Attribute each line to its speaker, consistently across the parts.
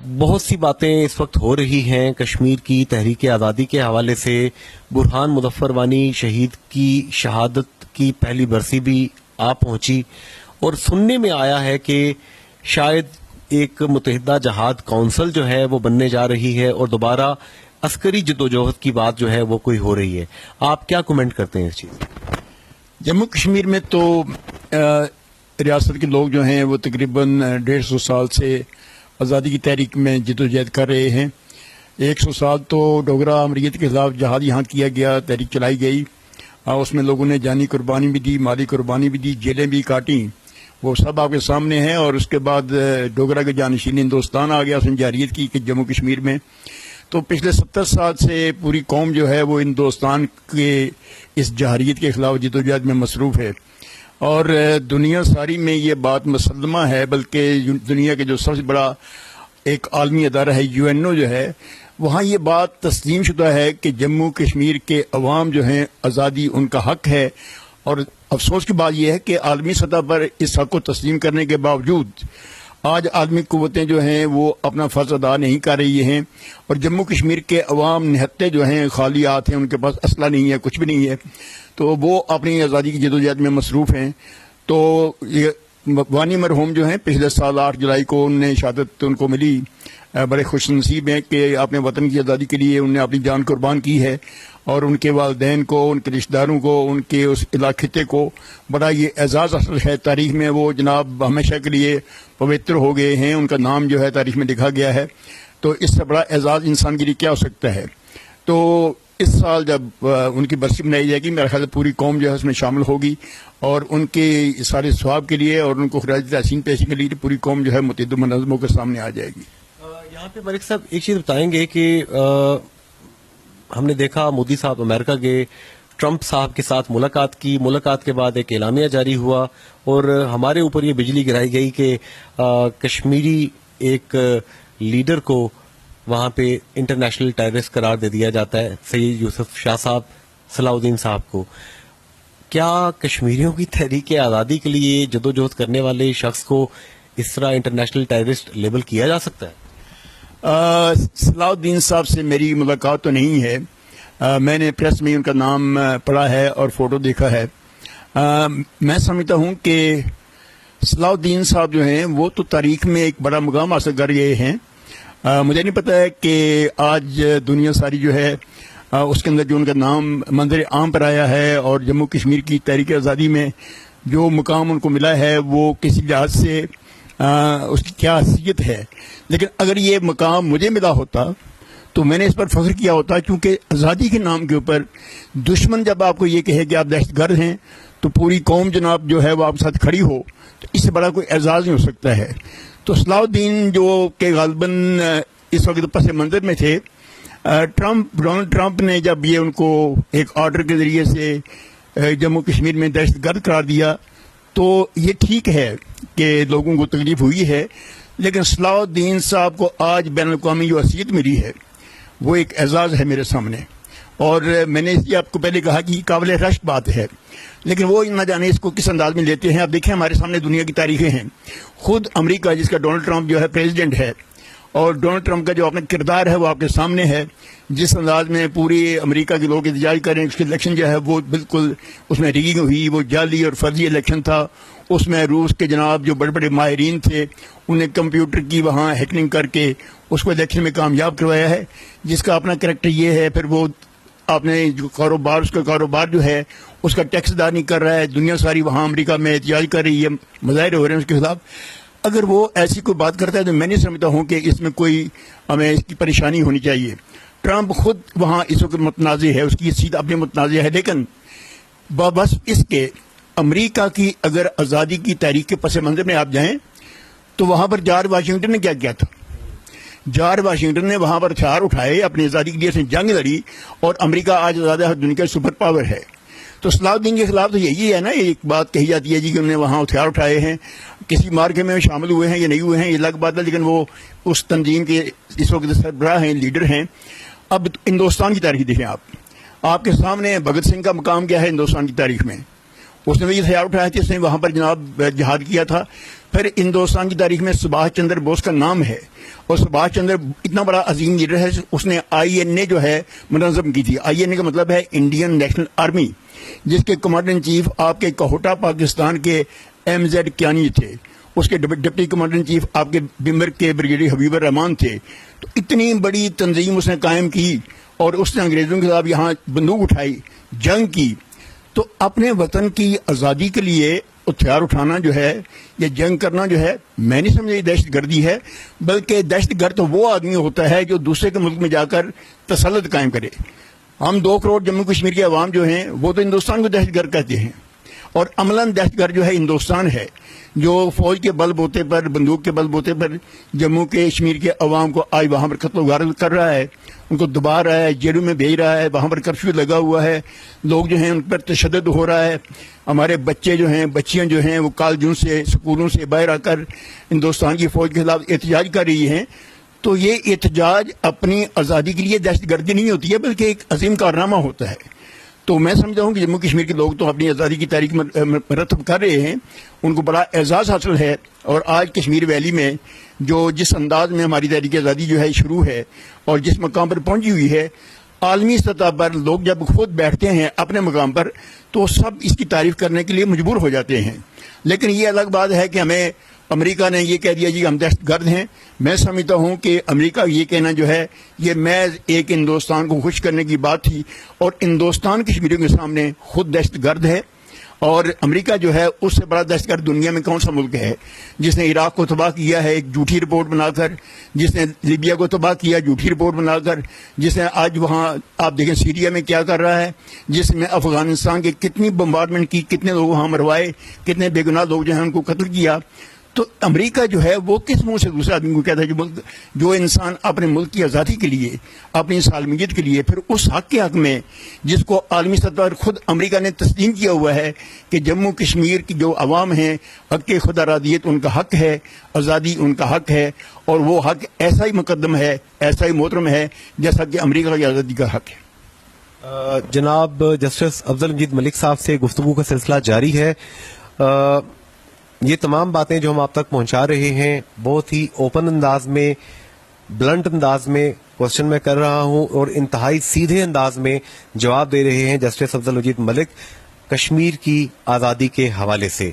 Speaker 1: بہت سی باتیں اس وقت ہو رہی ہیں کشمیر کی تحریک آزادی کے حوالے سے. برہان مظفر وانی شہید کی شہادت کی پہلی برسی بھی آ پہنچی اور سننے میں آیا ہے کہ شاید ایک متحدہ جہاد کونسل جو ہے وہ بننے جا رہی ہے اور دوبارہ عسکری جدوجہد کی بات جو ہے وہ کوئی ہو رہی ہے. آپ کیا کومنٹ کرتے ہیں اس چیز؟
Speaker 2: جموں کشمیر میں تو ریاست کے لوگ جو ہیں وہ تقریباً 150 سال سے آزادی کی تحریک میں جدوجہد کر رہے ہیں. 100 سال تو ڈوگرا امریت کے خلاف جہاد یہاں کیا گیا، تحریک چلائی گئی، اس میں لوگوں نے جانی قربانی بھی دی، مالی قربانی بھی دی، جیلیں بھی کاٹیں، وہ سب آپ کے سامنے ہیں. اور اس کے بعد ڈوگرا کے جانشین ہندوستان آ گیا، اس نے جارحیت کی کہ جموں کشمیر میں. تو پچھلے 70 سال سے پوری قوم جو ہے وہ ہندوستان کے اس جارحیت کے خلاف جدوجہد میں مصروف ہے. اور دنیا ساری میں یہ بات مسلمہ ہے، بلکہ دنیا کے جو سب سے بڑا ایک عالمی ادارہ ہے UNO جو ہے، وہاں یہ بات تسلیم شدہ ہے کہ جموں کشمیر کے عوام جو ہیں آزادی ان کا حق ہے. اور افسوس کی بات یہ ہے کہ عالمی سطح پر اس حق کو تسلیم کرنے کے باوجود آج عالمی قوتیں جو ہیں وہ اپنا فرض ادا نہیں کر رہی ہیں. اور جموں کشمیر کے عوام نہتے جو ہیں خالیات ہیں، ان کے پاس اسلحہ نہیں ہے، کچھ بھی نہیں ہے، تو وہ اپنی آزادی کی جدوجہد میں مصروف ہیں. تو یہ وانی مرحوم جو ہیں پچھلے سال 8 جولائی کو ان نے شہادت ان کو ملی، بڑے خوش نصیب ہیں کہ اپنے وطن کی آزادی کے لیے انہوں نے اپنی جان قربان کی ہے. اور ان کے والدین کو، ان کے رشتہ داروں کو، ان کے اس علاقے کو بڑا یہ اعزاز حاصل ہے. تاریخ میں وہ جناب ہمیشہ کے لیے پوتر ہو گئے ہیں، ان کا نام جو ہے تاریخ میں لکھا گیا ہے. تو اس سے بڑا اعزاز انسان کے لیے کیا ہو سکتا ہے. تو اس سال جب ان کی برسی منائی جائے گی، میرا خیال ہے پوری قوم جو ہے اس میں شامل ہوگی اور ان کے سارے ثواب کے لیے اور ان کو خراج تحسین پیشی کے لیے پوری قوم جو ہے متحد و منظم ہو کر سامنے آ جائے گی.
Speaker 1: یہاں پہ ملک صاحب ایک چیز بتائیں گے کہ ہم نے دیکھا مودی صاحب امریکہ گئے، ٹرمپ صاحب کے ساتھ ملاقات کی، ملاقات کے بعد ایک اعلامیہ جاری ہوا اور ہمارے اوپر یہ بجلی گرائی گئی کہ کشمیری ایک لیڈر کو وہاں پہ انٹرنیشنل ٹیررسٹ قرار دے دیا جاتا ہے، سید یوسف شاہ صاحب، صلاح الدین صاحب کو. کیا کشمیریوں کی تحریک آزادی کے لیے جدوجہد کرنے والے شخص کو اس طرح انٹرنیشنل ٹیررسٹ لیبل کیا جا سکتا ہے؟
Speaker 2: صلاح الدین صاحب سے میری ملاقات تو نہیں ہے، میں نے پریس میں ان کا نام پڑھا ہے اور فوٹو دیکھا ہے. میں سمجھتا ہوں کہ صلاح الدین صاحب جو ہیں وہ تو تاریخ میں ایک بڑا مقام حاصل کر گئے ہیں. مجھے نہیں پتہ ہے کہ آج دنیا ساری جو ہے اس کے اندر جو ان کا نام منظر عام پر آیا ہے اور جموں کشمیر کی تحریک آزادی میں جو مقام ان کو ملا ہے وہ کسی لحاظ سے اس کی کیا حیثیت ہے. لیکن اگر یہ مقام مجھے ملا ہوتا تو میں نے اس پر فخر کیا ہوتا، کیونکہ آزادی کے نام کے اوپر دشمن جب آپ کو یہ کہے کہ آپ دہشت گرد ہیں تو پوری قوم جناب جو ہے وہ آپ کے ساتھ کھڑی ہو، تو اس سے بڑا کوئی اعزاز نہیں ہو سکتا ہے. تو صلاح الدین جو کہ غالباً اس وقت پس منظر میں تھے، ڈونلڈ ٹرمپ نے جب یہ ان کو ایک آرڈر کے ذریعے سے جموں کشمیر میں دہشت گرد قرار دیا تو یہ ٹھیک ہے کہ لوگوں کو تکلیف ہوئی ہے، لیکن صلاح الدین صاحب کو آج بین الاقوامی جو حیثیت ملی ہے وہ ایک اعزاز ہے میرے سامنے. اور میں نے یہ آپ کو پہلے کہا کہ یہ قابل رشک بات ہے، لیکن وہ نہ جانے اس کو کس انداز میں لیتے ہیں. اب دیکھیں ہمارے سامنے دنیا کی تاریخیں ہیں. خود امریکہ جس کا ڈونلڈ ٹرمپ جو ہے پریزیڈنٹ ہے، اور ڈونلڈ ٹرمپ کا جو اپنا کردار ہے وہ آپ کے سامنے ہے، جس انداز میں پوری امریکہ کے لوگ احتجاج کریں. اس کے الیکشن جو ہے وہ بالکل اس میں ریگنگ ہوئی، وہ جعلی اور فرضی الیکشن تھا. اس میں روس کے جناب جو بڑے بڑے ماہرین تھے انہیں کمپیوٹر کی وہاں ہیکنگ کر کے اس کو الیکشن میں کامیاب کروایا ہے، جس کا اپنا کریکٹر یہ ہے. پھر وہ آپ نے جو کاروبار، اس کا کاروبار جو ہے اس کا ٹیکس ادا نہیں کر رہا ہے. دنیا ساری وہاں امریکہ میں احتجاج کر رہی ہے، مظاہرے ہو رہے ہیں اس کے خلاف. اگر وہ ایسی کوئی بات کرتا ہے تو میں نہیں سمجھتا ہوں کہ اس میں کوئی ہمیں اس کی پریشانی ہونی چاہیے. ٹرمپ خود وہاں اس وقت متنازع ہے، اس کی سیٹ اپنی متنازع ہے، لیکن بس اس کے امریکہ کی اگر آزادی کی تحریک کے پس منظر میں آپ جائیں تو وہاں پر جارج واشنگٹن نے کیا کیا تھا. جارج واشنگٹن نے وہاں پر ہتھیار اٹھائے، اپنی آزادی کے لیے اس نے جنگ لڑی، اور امریکہ آج آزاد ہے، دنیا کا سپر پاور ہے. تو صلاح الدین کے خلاف تو یہی ہے نا، ایک بات کہی جاتی ہے جی کہ انہوں نے وہاں ہتھیار اٹھائے ہیں، کسی مارکے میں شامل ہوئے ہیں یا نہیں ہوئے ہیں یہ الگ بات ہے، لیکن وہ اس تنظیم کے اس وقت سربراہ ہیں، لیڈر ہیں. اب ہندوستان کی تاریخ دیکھیں آپ کے سامنے بھگت سنگھ کا مقام کیا ہے ہندوستان کی تاریخ میں. اس نے بھی ہتھیار اٹھایا تھا، اس نے وہاں پر جناب جہاد کیا تھا. پھر ہندوستان کی تاریخ میں سبھاش چندر بوس کا نام ہے، اور سبھاش چندر اتنا بڑا عظیم لیڈر ہے، اس نے INA جو ہے منظم کی تھی۔ INA کا مطلب ہے انڈین نیشنل آرمی، جس کے کمانڈر ان چیف آپ کے کوہٹا پاکستان کے MZ کیانی تھے، اس کے ڈپٹی کمانڈر ان چیف آپ کے بمبر کے بریگیڈیئر حبیب الرحمان تھے۔ تو اتنی بڑی تنظیم اس نے قائم کی، اور اس نے انگریزوں کے خلاف یہاں بندوق اٹھائی، جنگ کی۔ تو اپنے وطن کی آزادی کے لیے ہتھیار اٹھانا جو ہے، یہ جنگ کرنا جو ہے، میں نہیں سمجھا یہ دہشت گردی ہے، بلکہ دہشت گرد تو وہ آدمی ہوتا ہے جو دوسرے کے ملک میں جا کر تسلط قائم کرے۔ ہم 2 کروڑ جموں کشمیر کے عوام جو ہیں وہ تو ہندوستان کو دہشت گرد کہتے ہیں، اور عملاً دہشت گرد جو ہے ہندوستان ہے، جو فوج کے بل بوتے پر، بندوق کے بل بوتے پر جموں کے کشمیر کے عوام کو آج وہاں پر قتل و غارت کر رہا ہے، ان کو دبا رہا ہے، جیلوں میں بھیج رہا ہے، وہاں پر کرفیو لگا ہوا ہے، لوگ جو ہیں ان پر تشدد ہو رہا ہے۔ ہمارے بچے جو ہیں، بچیاں جو ہیں، وہ کالجوں سے، سکولوں سے باہر آ کر ہندوستان کی فوج کے خلاف احتجاج کر رہی ہیں۔ تو یہ احتجاج اپنی آزادی کے لیے دہشت گردی نہیں ہوتی ہے، بلکہ ایک عظیم کارنامہ ہوتا ہے۔ تو میں سمجھتا ہوں کہ جموں کشمیر کے لوگ تو اپنی آزادی کی تاریخ مرتب کر رہے ہیں، ان کو بڑا اعزاز حاصل ہے۔ اور آج کشمیر ویلی میں جس انداز میں ہماری تحریک آزادی جو ہے شروع ہے، اور جس مقام پر پہنچی ہوئی ہے، عالمی سطح پر لوگ جب خود بیٹھتے ہیں اپنے مقام پر تو سب اس کی تعریف کرنے کے لیے مجبور ہو جاتے ہیں۔ لیکن یہ الگ بات ہے کہ ہمیں امریکہ نے یہ کہہ دیا جی ہم دہشت گرد ہیں۔ میں سمجھتا ہوں کہ امریکہ یہ کہنا جو ہے یہ محض ایک ہندوستان کو خوش کرنے کی بات تھی، اور ہندوستان کشمیریوں کے سامنے خود دہشت گرد ہے۔ اور امریکہ جو ہے اس سے بڑا دہشت گرد دنیا میں کون سا ملک ہے، جس نے عراق کو تباہ کیا ہے ایک جھوٹی رپورٹ بنا کر، جس نے لیبیا کو تباہ کیا جھوٹی رپورٹ بنا کر، جس نے آج وہاں آپ دیکھیں سیریا میں کیا کر رہا ہے، جس میں افغانستان کے کتنی بمبارڈمنٹ کی، کتنے لوگ وہاں مروائے، کتنے بے گناہ لوگ جو ہیں ان کو قتل کیا۔ تو امریکہ جو ہے وہ کس منہ سے دوسرے آدمی کو کہتا ہے جو انسان اپنے ملک کی آزادی کے لیے، اپنی سالمیت کے لیے، پھر اس حق کے حق میں جس کو عالمی سطح پر خود امریکہ نے تسلیم کیا ہوا ہے کہ جموں کشمیر کی جو عوام ہیں، حق خود ارادیت ان کا حق ہے، آزادی ان کا حق ہے، اور وہ حق ایسا ہی مقدم ہے، ایسا ہی محترم ہے جیسا کہ امریکہ کی آزادی کا حق ہے۔
Speaker 1: جناب جسٹس افضل مجید ملک صاحب سے گفتگو کا سلسلہ جاری ہے۔ یہ تمام باتیں جو ہم آپ تک پہنچا رہے ہیں بہت ہی اوپن انداز میں، بلنٹ انداز میں کوشچن میں کر رہا ہوں، اور انتہائی سیدھے انداز میں جواب دے رہے ہیں جسٹس افضل مجید ملک کشمیر کی آزادی کے حوالے سے۔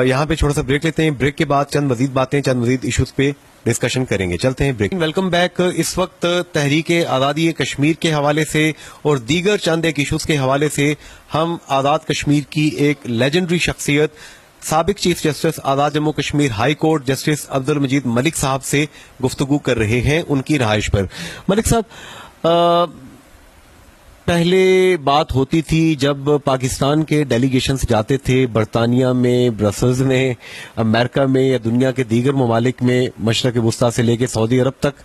Speaker 1: یہاں پہ چھوٹا سا بریک لیتے ہیں، بریک کے بعد چند مزید باتیں، چند مزید ایشوز پہ ڈسکشن کریں گے۔ چلتے ہیں بریک۔ Welcome back. اس وقت تحریک آزادی کشمیر کے حوالے سے اور دیگر چند ایک ایشوز کے حوالے سے ہم آزاد کشمیر کی ایک لیجنڈری شخصیت، سابق chief justice Azad Jammu Kashmir high court justice Afzal Majid Malik Sahib سے گفتگو کر رہے ہیں ان کی رہائش پر۔ ملک صاحب، پہلے بات ہوتی تھی جب پاکستان کے ڈیلیگیشنز جاتے تھے برطانیہ میں، برسلز میں، امریکہ میں یا دنیا کے دیگر ممالک میں، مشرق وسطیٰ سے لے کے سعودی عرب تک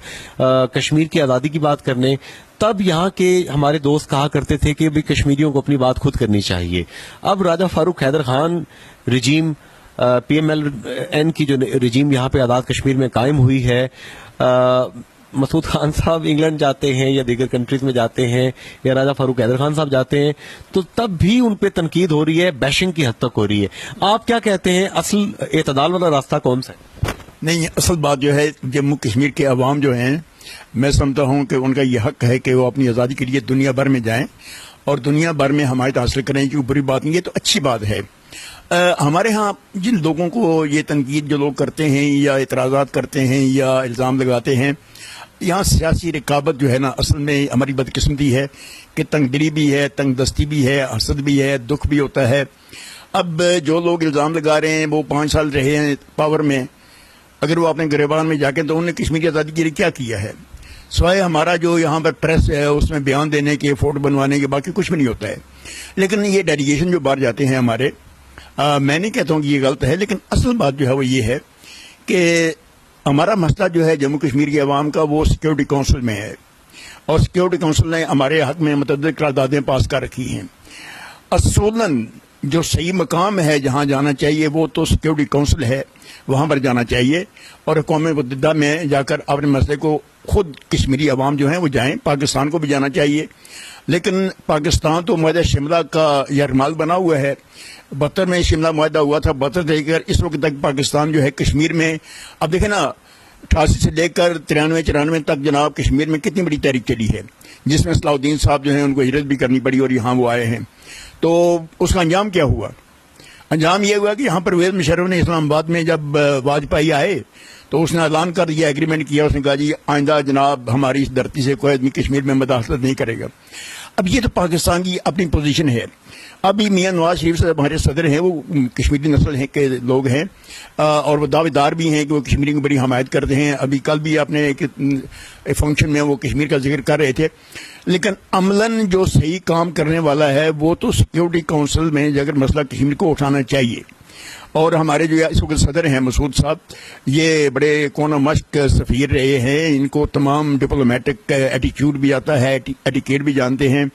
Speaker 1: کشمیر کی آزادی کی بات کرنے، تب یہاں کے ہمارے دوست کہا کرتے تھے کہ بھی کشمیریوں کو اپنی بات خود کرنی چاہیے۔ اب راجہ فاروق حیدر خان رجیم، PMLN کی جو رجیم یہاں پہ آزاد کشمیر میں قائم ہوئی ہے، مسعود خان صاحب انگلینڈ جاتے ہیں یا دیگر کنٹریز میں جاتے ہیں، یا راجہ فاروق حیدر خان صاحب جاتے ہیں، تو تب بھی ان پہ تنقید ہو رہی ہے، بیشنگ کی حد تک ہو رہی ہے۔ آپ کیا کہتے ہیں، اصل اعتدال والا راستہ کون سا ہے؟
Speaker 2: نہیں، اصل بات جو ہے جموں کشمیر کے عوام جو ہیں، میں سمجھتا ہوں کہ ان کا یہ حق ہے کہ وہ اپنی آزادی کے لیے دنیا بھر میں جائیں اور دنیا بھر میں حمایت حاصل کریں، کیونکہ بری بات نہیں، یہ تو اچھی بات ہے۔ ہمارے ہاں جن لوگوں کو یہ تنقید جو لوگ کرتے ہیں یا اعتراضات کرتے ہیں یا الزام لگاتے ہیں، یہاں سیاسی رقابت جو ہے نا، اصل میں ہماری بدقسمتی ہے کہ تنگ دلی بھی ہے، تنگ دستی بھی ہے، حسد بھی ہے، دکھ بھی ہوتا ہے۔ اب جو لوگ الزام لگا رہے ہیں وہ 5 سال رہے ہیں پاور میں، اگر وہ اپنے گریبان میں جا کے تو انہوں نے کشمیر کی آزادی کے لیے کیا کیا ہے؟ سوائے ہمارا جو یہاں پر پریس ہے اس میں بیان دینے کے، فوٹو بنوانے کے، باقی کچھ بھی نہیں ہوتا ہے۔ لیکن یہ ڈیلیگیشن جو باہر جاتے ہیں ہمارے، میں نہیں کہتا ہوں کہ یہ غلط ہے، لیکن اصل بات جو ہے وہ یہ ہے کہ ہمارا مسئلہ جو ہے جموں کشمیر کے عوام کا وہ سیکیورٹی کونسل میں ہے، اور سیکیورٹی کونسل نے ہمارے حق میں متعدد قراردادیں پاس کر رکھی ہیں۔ اصولاً جو صحیح مقام ہے جہاں جانا چاہیے وہ تو سیکورٹی کونسل ہے، وہاں پر جانا چاہیے، اور اقوام متحدہ میں جا کر اپنے مسئلے کو خود کشمیری عوام جو ہیں وہ جائیں، پاکستان کو بھی جانا چاہیے۔ لیکن پاکستان تو معاہدہ شملہ کا یرغمال بنا ہوا ہے، 72 میں شملہ معاہدہ ہوا تھا، 72 سے لے کر اس وقت تک پاکستان جو ہے کشمیر میں، اب دیکھیں نا 88 سے لے کر 93-94 تک جناب کشمیر میں کتنی بڑی تحریک چلی ہے، جس میں صلاح الدین صاحب جو ہیں ان کو ہجرت بھی کرنی پڑی اور یہاں وہ آئے ہیں۔ تو اس کا انجام کیا ہوا؟ انجام یہ ہوا کہ یہاں پر پرویز مشرف نے اسلام آباد میں جب واجپئی آئے تو اس نے اعلان کر دیا، ایگریمنٹ کیا، اس نے کہا جی آئندہ جناب ہماری اس دھرتی سے کوئی آدمی کشمیر میں مداخلت نہیں کرے گا۔ اب یہ تو پاکستان کی اپنی پوزیشن ہے۔ ابھی میاں نواز شریف سے ہمارے صدر ہیں، وہ کشمیری نسل ہیں کے لوگ ہیں، اور وہ دعوے دار بھی ہیں کہ وہ کشمیری کی بڑی حمایت کرتے ہیں۔ ابھی کل بھی اپنے ایک فنکشن میں وہ کشمیر کا ذکر کر رہے تھے، لیکن عملاً جو صحیح کام کرنے والا ہے وہ تو سیکورٹی کونسل میں اگر مسئلہ کشمیر کو اٹھانا چاہیے۔ اور ہمارے جو اس وقت صدر ہیں مسعود صاحب، یہ بڑے کون مشق سفیر رہے ہیں، ان کو تمام ڈپلومیٹک ایٹیچیوڈ بھی آتا ہے، ایٹیکیٹ بھی جانتے ہیں،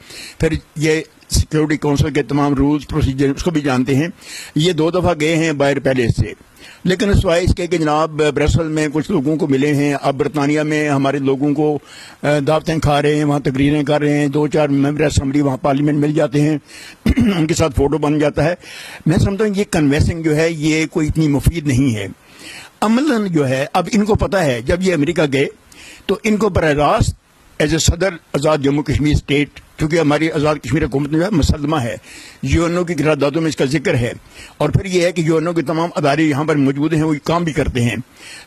Speaker 2: پھر یہ سیکورٹی کونسل کے تمام رولز پروسیجر اس کو بھی جانتے ہیں۔ یہ 2 دفعہ گئے ہیں باہر پہلے سے، لیکن سوائے اس کے کہ جناب برسل میں کچھ لوگوں کو ملے ہیں، اب برطانیہ میں ہمارے لوگوں کو دعوتیں کھا رہے ہیں، وہاں تقریریں کر رہے ہیں، 2-4 ممبر اسمبلی وہاں پارلیمنٹ مل جاتے ہیں، ان کے ساتھ فوٹو بن جاتا ہے۔ میں سمجھتا ہوں یہ کنوینسنگ جو ہے یہ کوئی اتنی مفید نہیں ہے۔ عملاً جو ہے اب ان کو پتہ ہے جب یہ امریکہ گئے تو ان کو براہ راست ایز اے صدر آزاد جموں کشمیر اسٹیٹ، چونکہ ہماری آزاد کشمیر حکومت میں جو ہے مسلمہ ہے، UNO کی قراردادوں میں اس کا ذکر ہے، اور پھر یہ ہے کہ UNO کے تمام ادارے یہاں پر موجود ہیں، وہ کام بھی کرتے ہیں،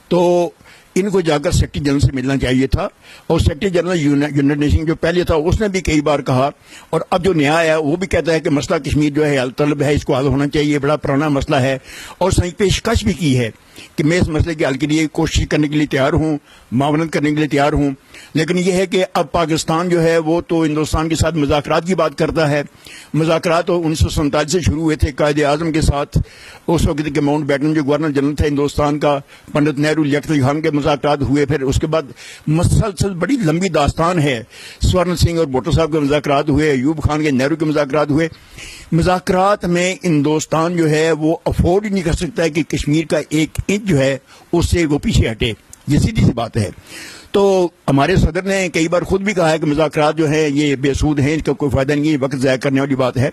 Speaker 2: تو ان کو جا کر سیکرٹری جنرل سے ملنا چاہیے تھا۔ اور سیکرٹری جنرل یونائیٹڈ نیشن جو پہلے تھا اس نے بھی کئی بار کہا، اور اب جو نیا ہے وہ بھی کہتا ہے کہ مسئلہ کشمیر جو ہے حل طلب ہے، اس کو حل ہونا چاہیے، بڑا پرانا مسئلہ ہے، اور صحیح پیشکش بھی کی ہے کہ میں اس مسئلے کے حل کے لیے کوشش کرنے کے لیے تیار ہوں، معاونت کرنے کے لیے تیار ہوں۔ لیکن یہ ہے کہ اب پاکستان جو ہے وہ تو ہندوستان کے ساتھ مذاکرات کی بات کرتا ہے۔ مذاکرات تو 1947 سے شروع ہوئے تھے قائد اعظم کے ساتھ، اس وقت کے ماؤنٹ بیٹن جو گورنر جنرل تھے ہندوستان کا، پنڈت نہرو لیاقت خان کے مذاکرات ہوئے، پھر اس کے بعد مسلسل بڑی لمبی داستان ہے، سورن سنگھ اور بھٹو صاحب کے مذاکرات ہوئے، ایوب خان کے نہرو کے مذاکرات ہوئے۔ مذاکرات میں ہندوستان جو ہے وہ افورڈ ہی نہیں کر سکتا ہے کہ کشمیر کا 1 انچ جو ہے اس سے وہ پیچھے ہٹے، یہ سیدھی سی بات ہے۔ تو ہمارے صدر نے کئی بار خود بھی کہا ہے کہ مذاکرات جو ہیں یہ بے سود ہیں، اس کا کوئی فائدہ نہیں ہے، وقت ضائع کرنے والی بات ہے۔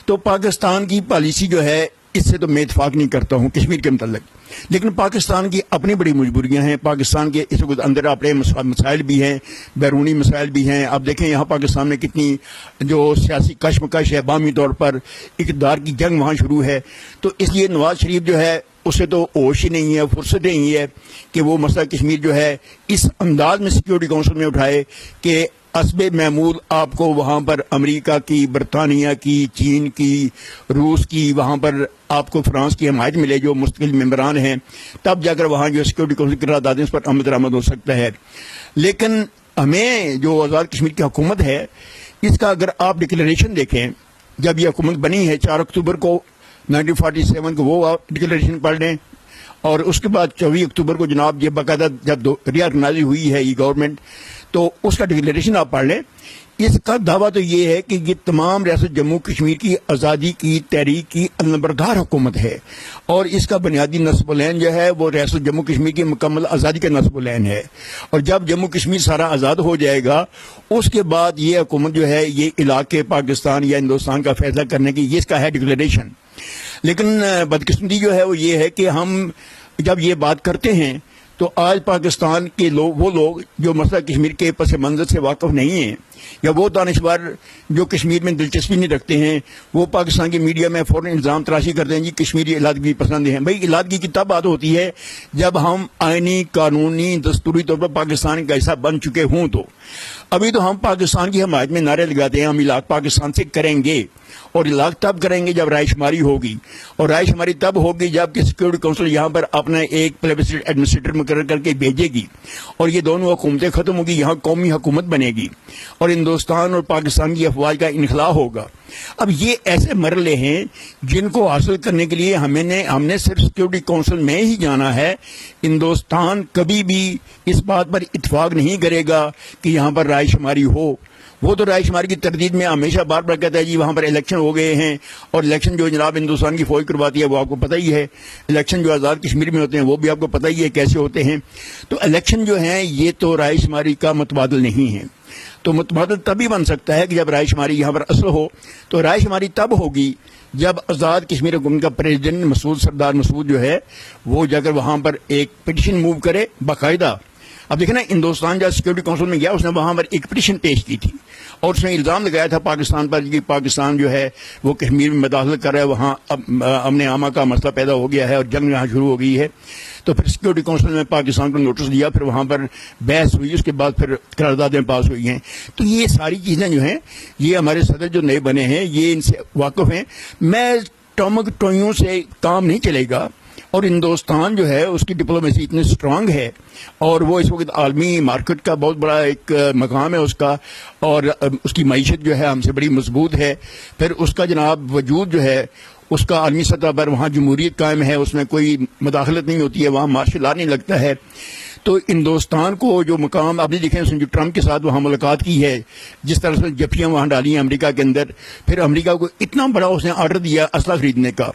Speaker 2: تو پاکستان کی پالیسی جو ہے اس سے تو میں اتفاق نہیں کرتا ہوں کشمیر کے متعلق، لیکن پاکستان کی اپنی بڑی مجبوریاں ہیں، پاکستان کے اس وقت اندر اپنے مسائل بھی ہیں، بیرونی مسائل بھی ہیں۔ اب دیکھیں یہاں پاکستان میں کتنی جو سیاسی کشمکش ہے، باہمی طور پر اقتدار کی جنگ وہاں شروع ہے، تو اس لیے نواز شریف جو ہے اسے تو ہوش ہی نہیں ہے، فرصت ہی نہیں ہے کہ وہ مسئلہ کشمیر جو ہے اس انداز میں سیکورٹی کونسل میں اٹھائے کہ حسب معمول آپ کو وہاں پر امریکہ کی، برطانیہ کی، چین کی، روس کی، وہاں پر آپ کو فرانس کی حمایت ملے جو مستقل ممبران ہیں، تب جا کر وہاں جو سیکورٹی کونسل کی قراردادیں اس پر عمل درآمد ہو سکتا ہے۔ لیکن ہمیں جو آزاد کشمیر کی حکومت ہے اس کا اگر آپ ڈکلیریشن دیکھیں، جب یہ حکومت بنی ہے 4 اکتوبر کو 1947 کو، وہ آپ ڈکلیریشن پڑھ لیں، اور اس کے بعد 24 اکتوبر کو جناب یہ باقاعدہ جب ری آرگنائز ہوئی ہے یہ گورنمنٹ، تو اس کا ڈکلیریشن آپ پڑھ لیں۔ اس کا دعویٰ تو یہ ہے کہ یہ تمام ریاست جموں کشمیر کی آزادی کی تحریک کی علمبردار حکومت ہے، اور اس کا بنیادی نصب العین جو ہے وہ ریاست جموں کشمیر کی مکمل آزادی کا نصب العین ہے، اور جب جموں کشمیر سارا آزاد ہو جائے گا اس کے بعد یہ حکومت جو ہے یہ علاقے پاکستان یا ہندوستان کا فیصلہ کرنے کی، یہ اس کا ہے ڈکلیریشن۔ لیکن بدقسمتی جو ہے وہ یہ ہے کہ ہم جب یہ بات کرتے ہیں تو آج پاکستان کے لوگ، وہ لوگ جو مسئلہ کشمیر کے پس منظر سے واقف نہیں ہیں، یا وہ دانشور جو کشمیر میں دلچسپی نہیں رکھتے ہیں، وہ پاکستان کی میڈیا میں فوراً الزام تراشی کرتے ہیں جی کشمیری علیحدگی پسند ہیں۔ بھائی علیحدگی کی تب بات ہوتی ہے جب ہم آئینی، قانونی، دستوری طور پر پاکستان کا حصہ بن چکے ہوں۔ تو ابھی تو ہم پاکستان کی حمایت میں نعرے لگاتے ہیں ہم علاقہ پاکستان سے کریں گے، اور علاقہ تب کریں گے جب رائے شماری ہوگی، اور رائے شماری تب ہوگی جب کہ سیکورٹی کونسل یہاں پر اپنا ایک پلیبسسائٹ ایڈمنسٹریٹر مقرر کر کے بھیجے گی، اور یہ دونوں حکومتیں ختم ہوگی، یہاں قومی حکومت بنے گی، اور اور ہندوستان اور پاکستان کی افواج کا انخلا ہوگا. اب یہ ایسے مرحلے ہیں جن کو حاصل کرنے کے لیے ہم نے صرف سیکورٹی کونسل میں ہی جانا ہے. ہندوستان کبھی بھی اس بات پر اتفاق نہیں کرے گا کہ یہاں پر رائے شماری ہو. وہ تو رائے شماری کی تردید میں ہمیشہ بار بار کہتا ہے جی وہاں پر الیکشن ہو گئے ہیں، اور الیکشن جو جناب ہندوستان کی فوج کرواتی ہے وہ آپ کو پتہ ہی ہے. الیکشن جو آزاد کشمیر میں ہوتے ہیں وہ بھی آپ کو پتہ ہی ہے کیسے ہوتے ہیں. تو الیکشن جو ہیں یہ تو رائے شماری کا متبادل نہیں ہے. تو متبادل تبھی بن سکتا ہے کہ جب رائے شماری یہاں پر اصل ہو. تو رائے شماری تب ہوگی جب آزاد کشمیر حکومت کا پریزیڈنٹ سردار مسعود جو ہے وہ جا کر وہاں پر ایک پٹیشن موو کرے باقاعدہ. اب دیکھیں نا، ہندوستان جب سیکورٹی کونسل میں گیا اس نے وہاں پر ایک پٹیشن پیش کی تھی اور اس نے الزام لگایا تھا پاکستان پر کہ پاکستان جو ہے وہ کشمیر میں مداخلت کر رہا ہے، وہاں امن عامہ کا مسئلہ پیدا ہو گیا ہے اور جنگ یہاں شروع ہو گئی ہے. تو پھر سیکورٹی کونسل میں پاکستان کو نوٹس دیا، پھر وہاں پر بحث ہوئی، اس کے بعد پھر قراردادیں پاس ہوئی ہیں. تو یہ ساری چیزیں جو ہیں یہ ہمارے صدر جو نئے بنے ہیں یہ ان سے واقف ہیں. میں ٹومک ٹوئیوں سے کام نہیں چلے گا، اور ہندوستان جو ہے اس کی ڈپلومیسی اتنی سٹرانگ ہے اور وہ اس وقت عالمی مارکیٹ کا بہت بڑا ایک مقام ہے اس کا، اور اس کی معیشت جو ہے ہم سے بڑی مضبوط ہے. پھر اس کا جناب وجود جو ہے اس کا عالمی سطح پر وہاں جمہوریت قائم ہے، اس میں کوئی مداخلت نہیں ہوتی ہے، وہاں مارشل لا نہیں لگتا ہے. تو ہندوستان کو جو مقام آپ نے دیکھیں اس نے جو ٹرمپ کے ساتھ وہاں ملاقات کی ہے، جس طرح سے جفیاں وہاں ڈالی ہیں امریکہ کے اندر، پھر امریکہ کو اتنا بڑا اس نے آرڈر دیا اسلحہ خریدنے کا.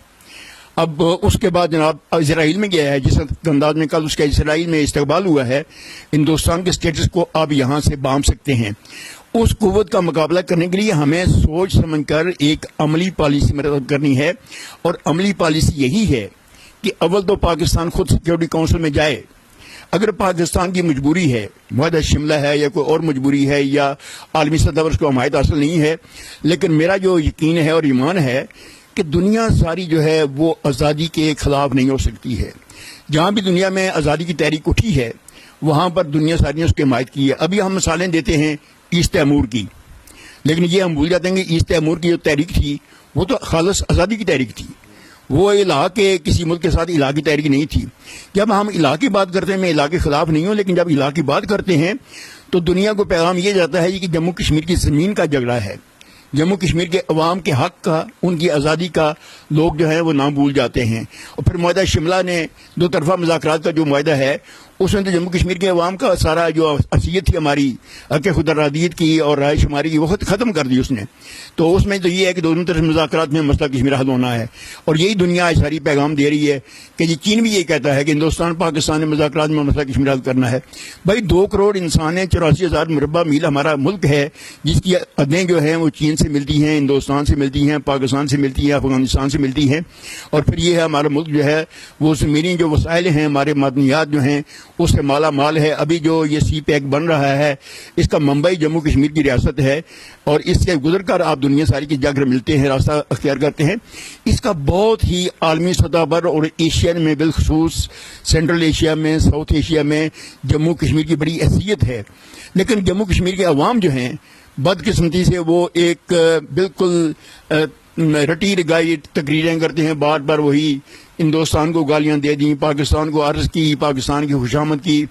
Speaker 2: اب اس کے بعد جناب اسرائیل میں گیا ہے، جس انداز میں کل اس کا اسرائیل میں استقبال ہوا ہے. ہندوستان کے اسٹیٹس کو آپ یہاں سے بام سکتے ہیں. اس قوت کا مقابلہ کرنے کے لیے ہمیں سوچ سمجھ کر ایک عملی پالیسی مرتب کرنی ہے، اور عملی پالیسی یہی ہے کہ اول تو پاکستان خود سیکورٹی کونسل میں جائے. اگر پاکستان کی مجبوری ہے، معاہدہ شملہ ہے یا کوئی اور مجبوری ہے یا عالمی سطح پر اس کو حمایت حاصل نہیں ہے، لیکن میرا جو یقین ہے اور ایمان ہے کہ دنیا ساری جو ہے وہ آزادی کے خلاف نہیں ہو سکتی ہے. جہاں بھی دنیا میں آزادی کی تحریک اٹھی ہے وہاں پر دنیا ساری نے اس کی حمایت کی ہے. ابھی ہم مثالیں دیتے ہیں ایسٹ تیمور کی، لیکن یہ ہم بھول جاتے ہیں کہ ایسٹ تیمور کی جو تحریک تھی وہ تو خالص آزادی کی تحریک تھی، وہ الہ کے کسی ملک کے ساتھ الہ کی تحریک نہیں تھی. جب ہم الہ کی بات کرتے ہیں، میں الہ کے خلاف نہیں ہوں، لیکن جب الہ کی بات کرتے ہیں تو دنیا کو پیغام یہ جاتا ہے کہ جموں کشمیر کی زمین کا جھگڑا ہے، جموں کشمیر کے عوام کے حق کا، ان کی آزادی کا لوگ جو ہیں وہ نام بھول جاتے ہیں. اور پھر معاہدہ شملہ نے دو طرفہ مذاکرات کا جو معاہدہ ہے اس میں تو جموں کشمیر کے عوام کا سارا جو حیثیت تھی ہماری حق خود ارادیت کی اور رائے شماری کی وقت ختم کر دی اس نے. تو اس میں تو یہ ہے کہ دونوں طرف مذاکرات میں مسئلہ کشمیر حل ہونا ہے، اور یہی دنیا ساری پیغام دے رہی ہے کہ یہ چین بھی یہ کہتا ہے کہ ہندوستان پاکستان نے مذاکرات میں مسئلہ کشمیر حل کرنا ہے. بھائی 2 کروڑ انسان ہیں، 84,000 مربع میل ہمارا ملک ہے، جس کی حدیں جو ہیں وہ چین سے ملتی ہیں، ہندوستان سے ملتی ہیں، پاکستان سے ملتی ہیں، افغانستان سے ملتی ہیں. اور پھر یہ ہے ہمارا ملک جو ہے وہ زمینی جو وسائل ہیں، ہمارے معدنیات جو ہیں اس سے مالا مال ہے. ابھی جو یہ سی پیک بن رہا ہے اس کا منبع جموں کشمیر کی ریاست ہے، اور اس سے گزر کر آپ دنیا ساری کی جا کر ملتے ہیں، راستہ اختیار کرتے ہیں. اس کا بہت ہی عالمی سطح پر اور ایشین میں بالخصوص سینٹرل ایشیا میں، ساؤتھ ایشیا میں جموں کشمیر کی بڑی حیثیت ہے. لیکن جموں کشمیر کے عوام جو ہیں بدقسمتی سے وہ ایک بالکل رٹی رگائی تقریریں کرتے ہیں، بار بار وہی ہندوستان کو گالیاں دے دیں، پاکستان کو عرض کی، پاکستان کی خوشامد کی،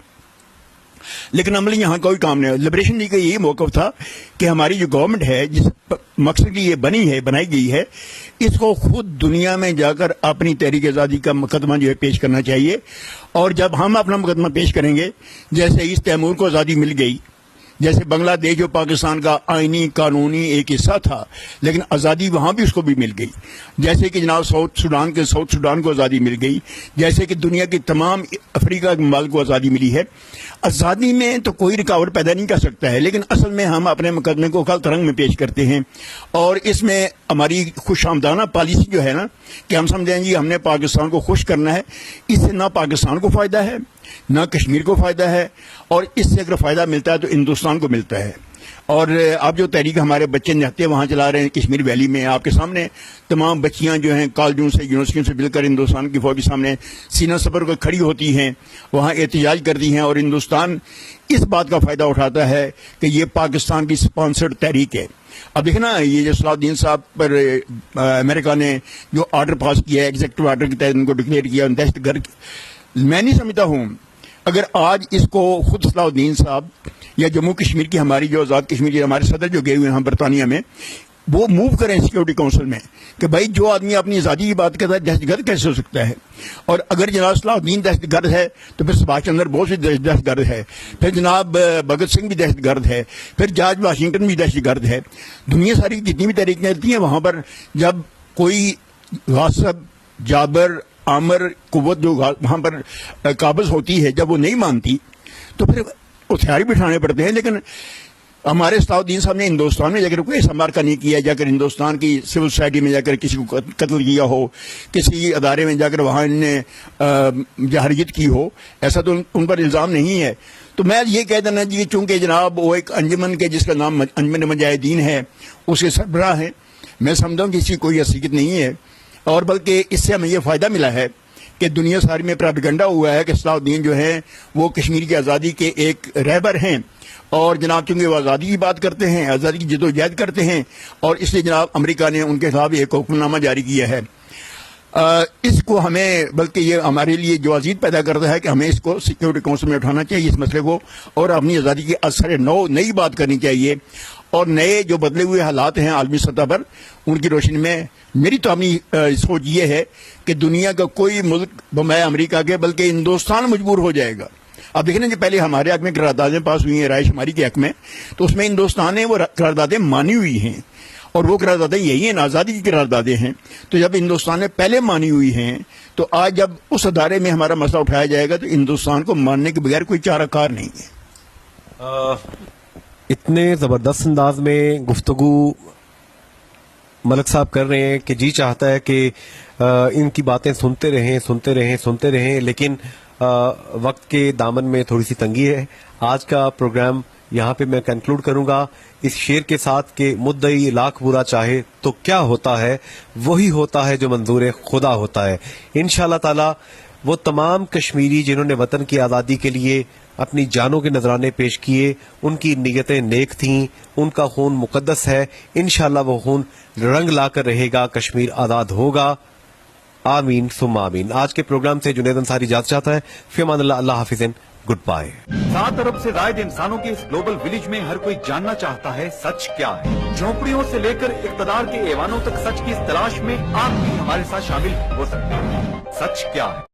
Speaker 2: لیکن عملی یہاں کوئی کام نہیں. لبریشن ڈے کا یہی موقف تھا کہ ہماری جو گورنمنٹ ہے جس مقصد کی یہ بنائی گئی ہے، اس کو خود دنیا میں جا کر اپنی تحریک آزادی کا مقدمہ جو ہے پیش کرنا چاہیے. اور جب ہم اپنا مقدمہ پیش کریں گے، جیسے ایسٹ تیمور کو آزادی مل گئی، جیسے بنگلہ دیش جو پاکستان کا آئینی قانونی ایک حصہ تھا لیکن آزادی وہاں بھی اس کو بھی مل گئی، جیسے کہ جناب ساؤتھ سوڈان کو آزادی مل گئی، جیسے کہ دنیا کے تمام افریقہ کے ممالک کو آزادی ملی ہے. آزادی میں تو کوئی رکاوٹ پیدا نہیں کر سکتا ہے، لیکن اصل میں ہم اپنے مقدمے کو غلط رنگ میں پیش کرتے ہیں. اور اس میں ہماری خوش آمدانہ پالیسی جو ہے نا کہ ہم سمجھیں جی ہم نے پاکستان کو خوش کرنا ہے، اس سے نہ پاکستان کو فائدہ ہے نہ کشمیر کو فائدہ ہے، اور اس سے اگر فائدہ ملتا ہے تو ہندوستان کو ملتا ہے. اور آپ جو تحریک ہمارے بچے نہتے وہاں چلا رہے ہیں کشمیر ویلی میں، آپ کے سامنے تمام بچیاں جو ہیں کالجوں سے یونیورسٹیوں سے مل کر ہندوستان کی فوج کے سامنے سینہ سپر کر کھڑی ہوتی ہیں، وہاں احتجاج کرتی ہیں، اور ہندوستان اس بات کا فائدہ اٹھاتا ہے کہ یہ پاکستان کی سپانسرڈ تحریک ہے. اب دیکھنا یہ جو صلاح الدین صاحب پر امریکہ نے جو آرڈر پاس کیا ہے، ایگزیکٹو آرڈر کے تحت ان کو ڈکلیئر کیا دہشت گرد، میں نہیں سمجھتا ہوں اگر آج اس کو خود صلاح الدین صاحب یا جموں کشمیر کی ہماری جو آزاد کشمیر کے ہمارے صدر جو گئے ہوئے ہیں برطانیہ میں، وہ موو کریں سیکورٹی کونسل میں کہ بھائی جو آدمی اپنی آزادی کی بات کرتا ہے دہشت گرد کیسے ہو سکتا ہے؟ اور اگر جناب صلاح الدین دہشت گرد ہے تو پھر سبھاش چندر بوس بھی دہشت گرد ہے، پھر جناب بھگت سنگھ بھی دہشت گرد ہے، پھر جارج واشنگٹن بھی دہشت گرد ہے. دنیا ساری کی جتنی بھی تحریکیں چلتی ہیں وہاں پر جب کوئی غاصب، جابر، عامر قوت جو وہاں پر قابض ہوتی ہے جب وہ نہیں مانتی تو پھر ہتھیار بٹھانے پڑتے ہیں. لیکن ہمارے صلاح الدین صاحب نے ہندوستان میں جا کر کوئی ایسا مارکہ نہیں کیا، جا کر ہندوستان کی سول سوسائٹی میں جا کر کسی کو قتل کیا ہو، کسی ادارے میں جا کر وہاں انہوں نے جہریت کی ہو، ایسا تو ان پر الزام نہیں ہے. تو میں یہ کہہ دینا جی چونکہ جناب وہ ایک انجمن کے جس کا نام انجمن مجاہدین ہے اس کے سربراہ ہیں، میں سمجھتا ہوں کہ اس کی کوئی حیثیت نہیں ہے. اور بلکہ اس سے ہمیں یہ فائدہ ملا ہے کہ دنیا ساری میں پراپیگنڈا ہوا ہے کہ صلاح الدین جو ہیں وہ کشمیر کی آزادی کے ایک رہبر ہیں، اور جناب چونکہ وہ آزادی کی بات کرتے ہیں، آزادی کی جد و جہد کرتے ہیں، اور اس لیے جناب امریکہ نے ان کے خلاف ایک حکم نامہ جاری کیا ہے. اس کو ہمیں بلکہ یہ ہمارے لیے جو عزیز پیدا کرتا ہے کہ ہمیں اس کو سیکورٹی کونسل میں اٹھانا چاہیے اس مسئلے کو، اور اپنی آزادی کے اثر نئی بات کرنی چاہیے، اور نئے جو بدلے ہوئے حالات ہیں عالمی سطح پر ان کی روشنی میں میری تو اپنی سوچ یہ ہے کہ دنیا کا کوئی ملک بمائے امریکہ کے بلکہ ہندوستان مجبور ہو جائے گا. اب دیکھیں کہ پہلے ہمارے حق میں قراردادیں پاس ہوئی ہیں رائے شماری کے حق میں، تو اس میں ہندوستان نے وہ قراردادیں مانی ہوئی ہیں، اور وہ قراردادیں یہی ہیں آزادی کی قراردادیں ہیں. تو جب ہندوستان نے پہلے مانی ہوئی ہیں تو آج جب اس ادارے میں ہمارا مسئلہ اٹھایا جائے گا تو ہندوستان کو ماننے کے بغیر کوئی چارہ کار نہیں ہے.
Speaker 1: اتنے زبردست انداز میں گفتگو ملک صاحب کر رہے ہیں کہ جی چاہتا ہے کہ ان کی باتیں سنتے رہیں، لیکن وقت کے دامن میں تھوڑی سی تنگی ہے. آج کا پروگرام یہاں پہ میں کنکلوڈ کروں گا اس شعر کے ساتھ کہ مدعی لاکھ برا چاہے تو کیا ہوتا ہے، وہی ہوتا ہے جو منظور خدا ہوتا ہے. انشاءاللہ تعالی وہ تمام کشمیری جنہوں نے وطن کی آزادی کے لیے اپنی جانوں کے نذرانے پیش کیے، ان کی نیتیں نیک تھیں، ان کا خون مقدس ہے، انشاءاللہ وہ خون رنگ لا کر رہے گا، کشمیر آزاد ہوگا. آمین ثم آمین. آج کے پروگرام سے جنید انصاری اجازت چاہتا ہے. فی امان اللہ. اللہ حافظ. Good bye.
Speaker 3: 7 ارب سے زائد انسانوں کے اس گلوبل ولیج میں ہر کوئی جاننا چاہتا ہے سچ کیا ہے. جھونپڑیوں سے لے کر اقتدار کے ایوانوں تک سچ کی اس تلاش میں آپ بھی ہمارے ساتھ شامل ہو سکتے ہیں. سچ کیا ہے؟